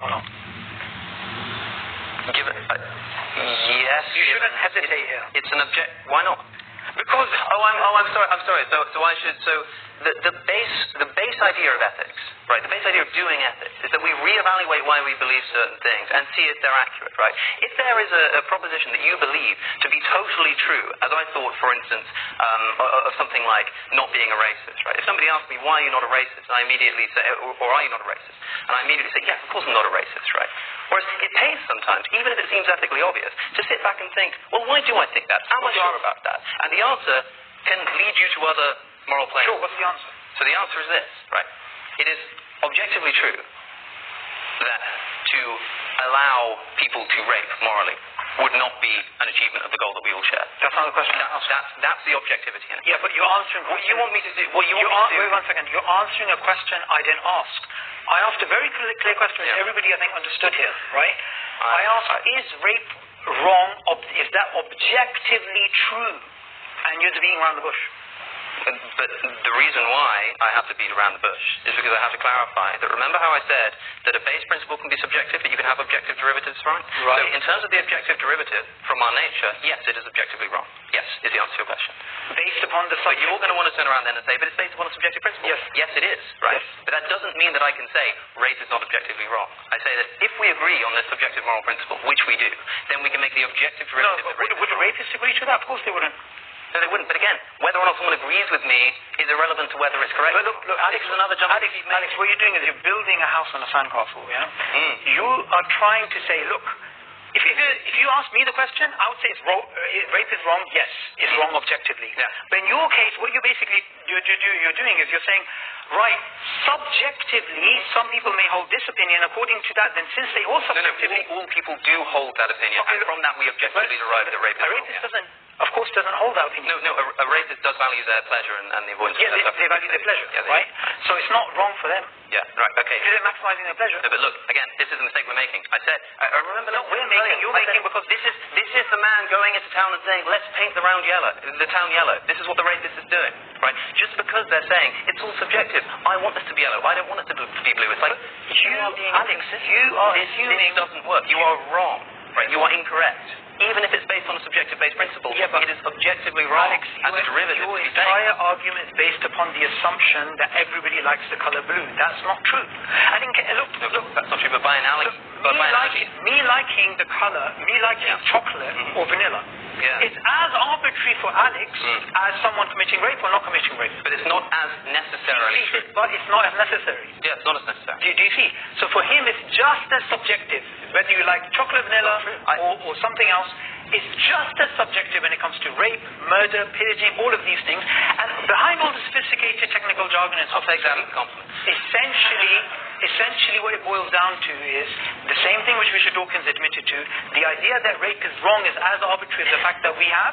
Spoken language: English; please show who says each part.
Speaker 1: or not?
Speaker 2: Yes.
Speaker 1: You shouldn't hesitate here.
Speaker 2: It's an Why not?
Speaker 1: Because
Speaker 2: I'm sorry. So I should. So the base idea of ethics, right? The base idea of doing ethics is that we reevaluate why we believe certain things and see if they're accurate, right? If there is a proposition that you believe to be totally true, as I thought, for instance, of something like not being a racist, right? If somebody asks me why you're not a racist, and I immediately say, or are you not a racist? And I immediately say, yes, of course I'm not a racist, right? Whereas it pays sometimes, even if it seems ethically obvious, to sit back and think, well, why do I think that? Am I sure about that? And the answer can lead you to other moral claims.
Speaker 1: Sure, what's the answer?
Speaker 2: So the answer is this, right? It is objectively true that to allow people to rape morally would not be an achievement of the goal that we all share.
Speaker 1: That's not the question.
Speaker 2: That's the objectivity in it.
Speaker 1: Yeah, but you're answering what you want me to do. Wait 1 second. You're answering a question I didn't ask. I asked a very clear question which everybody, I think, understood here, right? I asked, is rape wrong? Is that objectively true? And you're beating around the bush.
Speaker 2: But the reason why I have to beat around the bush is because I have to clarify that, remember how I said that a base principle can be subjective, but you can have objective derivatives, right?
Speaker 1: Right.
Speaker 2: So in terms of the objective derivative from our nature, yes, it is objectively wrong. Yes, is the answer to your question.
Speaker 1: Based upon the
Speaker 2: But you're going to want to turn around then and say, but it's based upon a subjective principle.
Speaker 1: Yes.
Speaker 2: Yes, it is, right?
Speaker 1: Yes.
Speaker 2: But that doesn't mean that I can say rape is not objectively wrong. I say that if we agree on this subjective moral principle, which we do, then we can make the objective derivative.
Speaker 1: No, would a rapist agree to that? Of course they wouldn't.
Speaker 2: No, they wouldn't. But again, whether or not someone agrees with me is irrelevant to whether it's correct.
Speaker 1: But look, Alex,
Speaker 2: this is another jump.
Speaker 1: Alex, what you're doing is you're building a house on a sandcastle, yeah? You are trying to say, look, if you ask me the question, I would say it's wrong, rape is wrong, yes, it's wrong objectively.
Speaker 2: Yeah.
Speaker 1: But in your case, what you're doing is you're saying, right, subjectively, some people may hold this opinion. According to that, then since they all subjectively...
Speaker 2: No, all people do hold that opinion, and from that we objectively derive that rape is wrong.
Speaker 1: A rapist doesn't hold that opinion.
Speaker 2: No, a rapist does value their pleasure and the avoidance of
Speaker 1: Yeah, they value their pleasure,
Speaker 2: yeah,
Speaker 1: right? So it's not wrong for them.
Speaker 2: Yeah, right, okay.
Speaker 1: They're maximizing their pleasure.
Speaker 2: No, but look, again, this is the mistake we're making. I said, I remember...
Speaker 1: No, you're making because
Speaker 2: this is the man going into town and saying, let's paint the town yellow. This is what the rapist is doing, right? Just because they're saying, it's all subjective. I want this to be yellow. I don't want it to be blue. It's like, Alex, you are assuming... This doesn't work. You are wrong, right? You are incorrect. Even if it's based on a subjective-based principle, it is objectively wrong as a derivative.
Speaker 1: Your entire argument is based upon the assumption that everybody likes the color blue. That's not true. I think, look,
Speaker 2: that's not true, but by analogy...
Speaker 1: Me liking the color, chocolate or vanilla, it's as arbitrary for Alex as someone committing rape or not committing rape.
Speaker 2: But it's not as necessarily true.
Speaker 1: But it's not as necessary.
Speaker 2: Yeah, it's not as necessary.
Speaker 1: Do you see? So for him, it's just as subjective. Whether you like chocolate, vanilla, or something else, it's just as subjective when it comes to rape, murder, pillaging, all of these things. And behind all the sophisticated technical jargon and stuff,
Speaker 2: I'll take that as a compliment.
Speaker 1: Essentially what it boils down to is the same thing which Richard Dawkins admitted to. The idea that rape is wrong is as arbitrary as the fact that we have